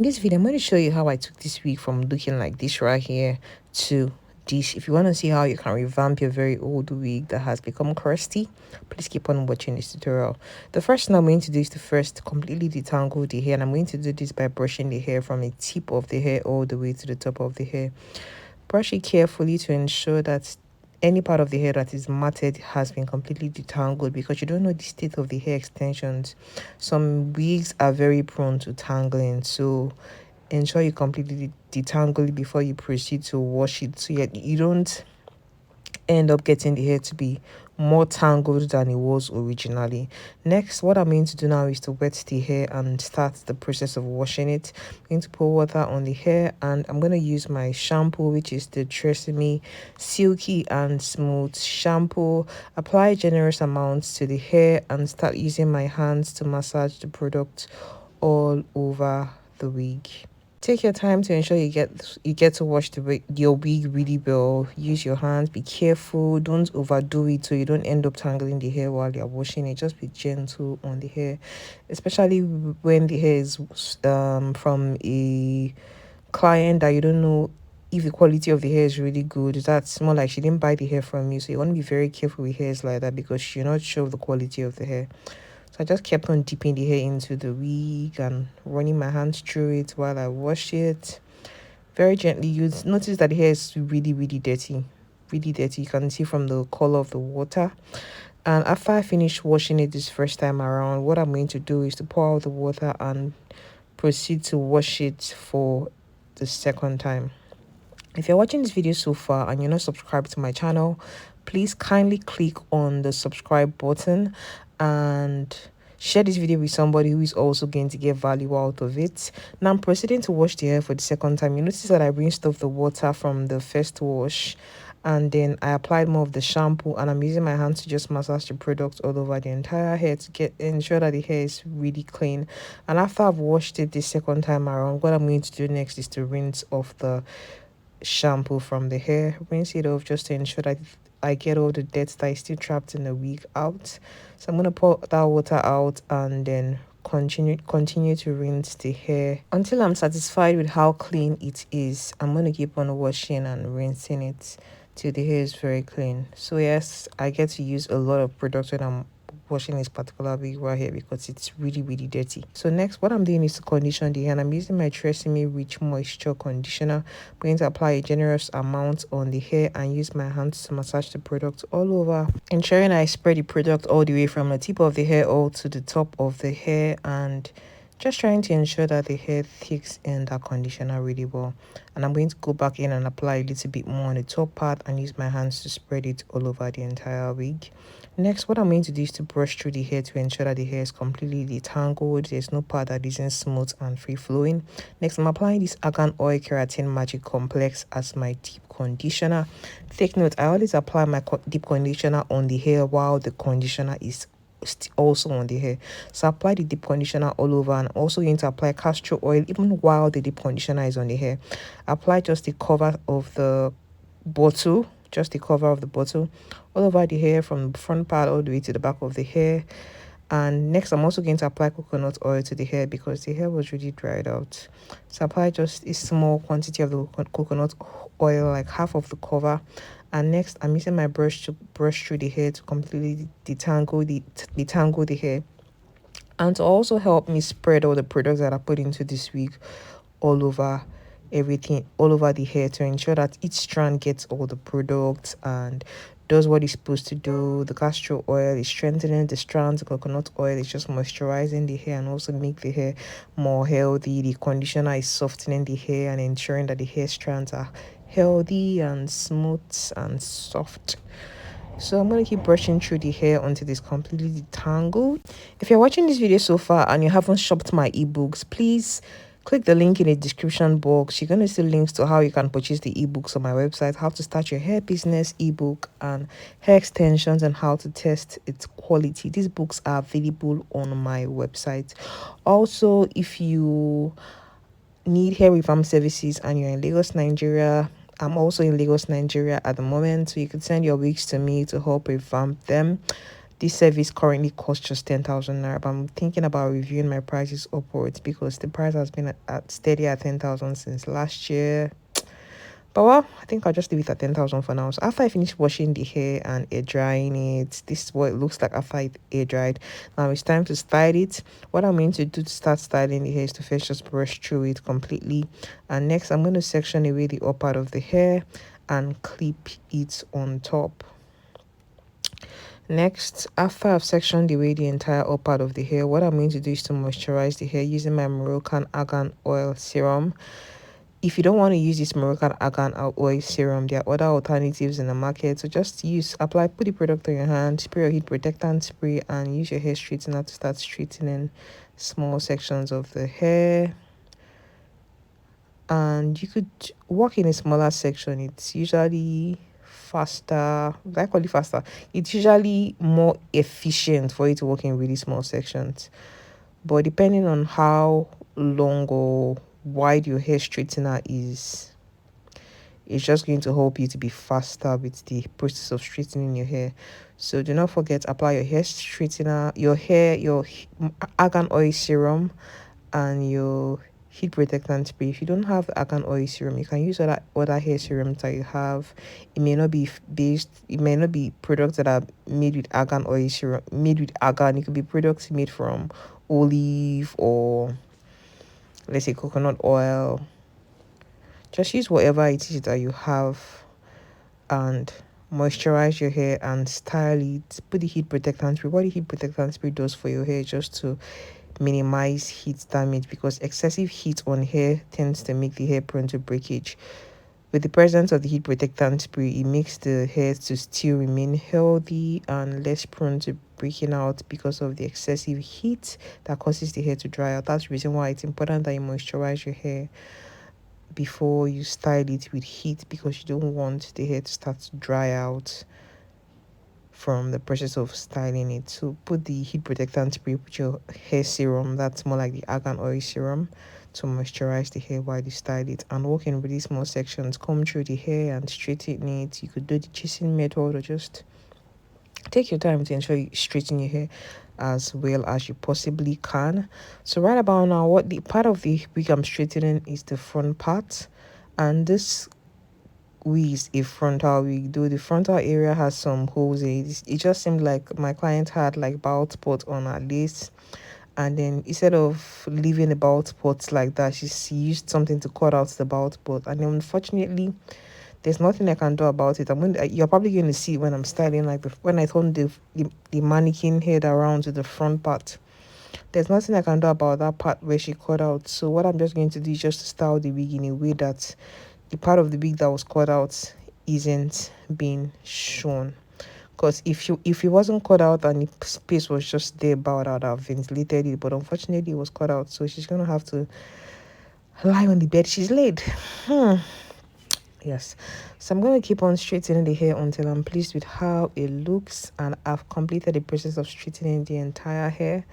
In this video, I'm going to show you how I took this wig from looking like this right here to this. If you want to see how you can revamp your very old wig that has become crusty, please keep on watching this tutorial. The first thing I'm going to do is to first completely detangle the hair, and I'm going to do this by brushing the hair from the tip of the hair all the way to the top of the hair. Brush it carefully to ensure that any part of the hair that is matted has been completely detangled, because you don't know the state of the hair extensions. Some wigs are very prone to tangling, so ensure you completely detangle it before you proceed to wash it, so you don't end up getting the hair to be more tangled than it was originally. Next, what I'm going to do now is to wet the hair and start the process of washing it. I'm going to pour water on the hair, and I'm going to use my shampoo, which is the Tresemme Silky and Smooth shampoo. Apply generous amounts to the hair and start using my hands to massage the product all over the wig. Take your time to ensure you get to wash your wig really well. Use your hands, be careful, don't overdo it so you don't end up tangling the hair while you're washing it. Just be gentle on the hair, especially when the hair is from a client that you don't know if the quality of the hair is really good. That's more like she didn't buy the hair from you, so you want to be very careful with hairs like that, because you're not sure of the quality of the hair. So I just kept on dipping the hair into the wig and running my hands through it while I wash it very gently. You notice that the hair is really, really dirty. Really dirty. You can see from the color of the water. And after I finish washing it this first time around, what I'm going to do is to pour out the water and proceed to wash it for the second time. If you're watching this video so far and you're not subscribed to my channel, please kindly click on the subscribe button and share this video with somebody who is also going to get value out of it. Now I'm proceeding to wash the hair for the second time. You notice that I rinsed off the water from the first wash, and then I applied more of the shampoo, and I'm using my hands to just massage the product all over the entire hair to ensure that the hair is really clean. And after I've washed it the second time around, what I'm going to do next is to rinse off the shampoo from the hair. Rinse it off just to ensure that I get all the dirt that is still trapped in the wig out. So I'm going to pour that water out and then continue to rinse the hair until I'm satisfied with how clean it is. I'm going to keep on washing and rinsing it till the hair is very clean. So yes, I get to use a lot of product when I'm washing this particular wig right here, because it's really, really dirty. So next, what I'm doing is to condition the hair, and I'm using my Tresemme Rich Moisture Conditioner. I'm going to apply a generous amount on the hair and use my hands to massage the product all over, ensuring I spread the product all the way from the tip of the hair all to the top of the hair, and just trying to ensure that the hair takes in that conditioner really well. And I'm going to go back in and apply a little bit more on the top part and use my hands to spread it all over the entire wig. Next, what I'm going to do is to brush through the hair to ensure that the hair is completely detangled. There's no part that isn't smooth and free flowing. Next, I'm applying this Argan Oil Keratin Magic Complex as my deep conditioner. Take note, I always apply my deep conditioner on the hair while the conditioner is also on the hair. So apply the deep conditioner all over, and also going to apply castor oil even while the deep conditioner is on the hair. Apply just the cover of the bottle, all over the hair, from the front part all the way to the back of the hair. And next, I'm also going to apply coconut oil to the hair because the hair was really dried out. So apply just a small quantity of the coconut oil, like half of the cover. And next, I'm using my brush to brush through the hair to completely detangle the hair, and to also help me spread all the products that I put into this wig all over all over the hair, to ensure that each strand gets all the products and does what it's supposed to do. The castor oil is strengthening the strands, the coconut oil is just moisturizing the hair and also make the hair more healthy. The conditioner is softening the hair and ensuring that the hair strands are healthy and smooth and soft. So I'm going to keep brushing through the hair until it's completely detangled. If you're watching this video so far and you haven't shopped my ebooks, please click the link in the description box. You're going to see links to how you can purchase the ebooks on my website, how to start your hair business ebook, and hair extensions, and how to test its quality. These books are available on my website. Also, if you need hair revamp services and you're in Lagos, Nigeria, I'm also in Lagos, Nigeria at the moment, so you can send your wigs to me to help revamp them. This service currently costs just 10,000 naira, but I'm thinking about reviewing my prices upwards because the price has been at steady at 10,000 since last year. But well, I think I'll just leave it at 10,000 for now. So after I finish washing the hair and air drying it, this is what it looks like after it air dried. Now it's time to style it. What I'm going to do to start styling the hair is to first just brush through it completely. And next I'm going to section away the upper part of the hair and clip it on top. Next, after I've sectioned away the entire upper part of the hair, what I'm going to do is to moisturize the hair using my Moroccan Argan Oil Serum. If you don't want to use this Moroccan Argan Oil Serum, there are other alternatives in the market. So just put the product on your hand, spray your heat protectant spray, and use your hair straightener to start straightening small sections of the hair. And you could work in a smaller section. It's usually faster. I call it faster. It's usually more efficient for you to work in really small sections. But depending on how long or wide your hair straightener is, it's just going to help you to be faster with the process of straightening your hair. So do not forget, apply your hair straightener, your argan oil serum, and your heat protectant spray. If you don't have the argan oil serum, you can use other hair serums that you have. It may not be products that are made with argan oil serum, made with argan. It could be products made from olive or, let's say, coconut oil. Just use whatever it is that you have and moisturize your hair and style it. Put the heat protectant spray. What the heat protectant spray does for your hair, just to minimize heat damage, because excessive heat on hair tends to make the hair prone to breakage. With the presence of the heat protectant spray, it makes the hair to still remain healthy and less prone to breaking out because of the excessive heat that causes the hair to dry out. That's the reason why it's important that you moisturize your hair before you style it with heat, because you don't want the hair to start to dry out from the process of styling it. So put the heat protectant spray, put your hair serum, that's more like the argan oil serum, to moisturize the hair while you style it, and work in really small sections. Comb through the hair and straighten it. You could do the chasing method, or just take your time to ensure you straighten your hair as well as you possibly can. So right about now, what the part of the wig I'm straightening is the front part, and this wig is a frontal wig. Though the frontal area has some holes in it, it just seemed like my client had like bald spot on her lace, and then instead of leaving the bald spots like that, she used something to cut out the bald spot, and then unfortunately there's nothing I can do about it. You're probably going to see when I'm styling, like when I turn the mannequin head around to the front part. There's nothing I can do about that part where she cut out. So what I'm just going to do is just to style the wig in a way that the part of the wig that was cut out isn't being shown. Because if it wasn't cut out and the space was just there about, I'd have ventilated it. But unfortunately, it was cut out, so she's gonna have to lie on the bed she's laid. Yes, so I'm going to keep on straightening the hair until I'm pleased with how it looks, and I've completed the process of straightening the entire hair.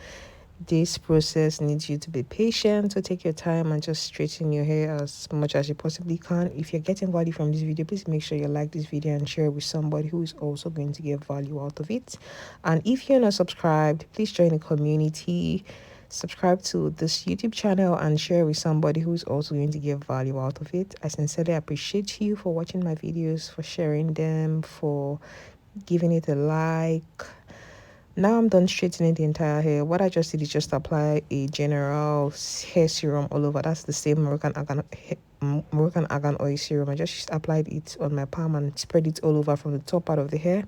This process needs you to be patient, so take your time and just straighten your hair as much as you possibly can. If you're getting value from this video, please make sure you like this video and share it with somebody who is also going to get value out of it. And if you're not subscribed, please join the community, subscribe to this YouTube channel, and share with somebody who's also going to get value out of it. I sincerely appreciate you for watching my videos, for sharing them, for giving it a like. Now I'm done straightening the entire hair. What I just did is just apply a general hair serum all over. That's the same Moroccan Argan Oil serum. I just applied it on my palm and spread it all over from the top part of the hair.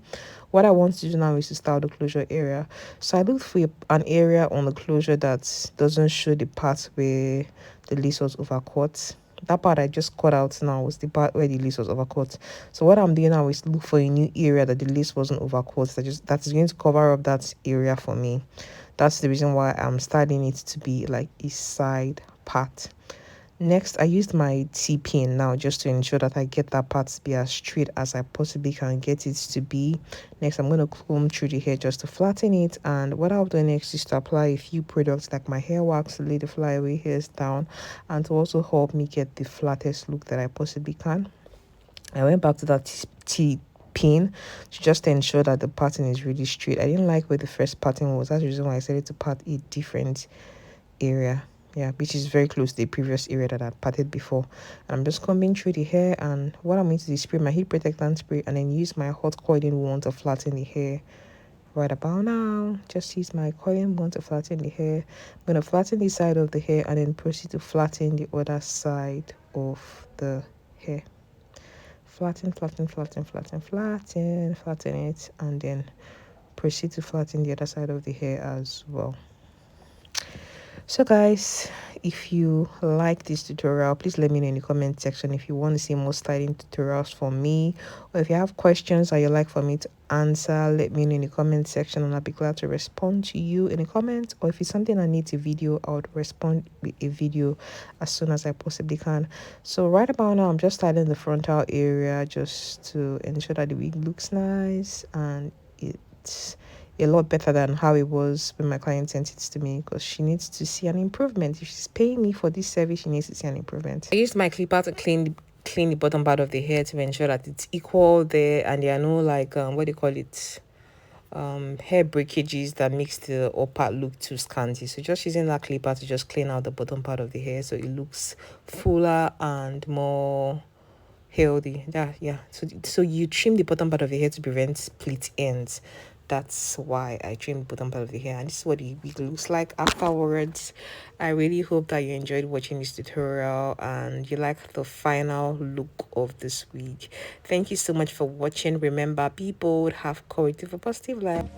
What I want to do now is to style the closure area. So I looked for an area on the closure that doesn't show the part where the lace was overcut. That part I just cut out now was the part where the lace was overcut. So what I'm doing now is look for a new area that the lace wasn't overcut. That is going to cover up that area for me. That's the reason why I'm styling it to be like a side part. Next, I used my T-pin now just to ensure that I get that part to be as straight as I possibly can get it to be. Next, I'm going to comb through the hair just to flatten it. And what I'll do next is to apply a few products like my hair wax to lay the flyaway hairs down and to also help me get the flattest look that I possibly can. I went back to that pin to just ensure that the pattern is really straight. I didn't like where the first pattern was. That's the reason why I decided to part a different area, yeah, which is very close to the previous area that I parted before. And I'm just combing through the hair, and what I'm going to do is spray my heat protectant spray and then use my hot coiling wand to flatten the hair. Right about now, just use my coiling wand to flatten the hair. I'm going to flatten this side of the hair and then proceed to flatten the other side of the hair. Flatten, flatten, flatten, flatten, flatten, flatten it, and then proceed to flatten the other side of the hair as well. So guys, if you like this tutorial, please let me know in the comment section if you want to see more styling tutorials from me, or if you have questions that you like for me to answer, let me know in the comment section and I'll be glad to respond to you in the comments. Or if it's something I need a video, I would respond with a video as soon as I possibly can. So right about now, I'm just styling the frontal area just to ensure that the wig looks nice and it's a lot better than how it was when my client sent it to me, because she needs to see an improvement. If she's paying me for this service, she needs to see an improvement. I used my clipper to clean the bottom part of the hair to ensure that it's equal there and there are no like what do you call it, hair breakages that makes the upper look too scanty. So just using that clipper to just clean out the bottom part of the hair so it looks fuller and more healthy. Yeah, so you trim the bottom part of the hair to prevent split ends. That's why I trimmed the bottom part of the hair, and this is what the wig looks like afterwards. I really hope that you enjoyed watching this tutorial and you like the final look of this wig. Thank you so much for watching. Remember, be bold, have courage, live a positive life.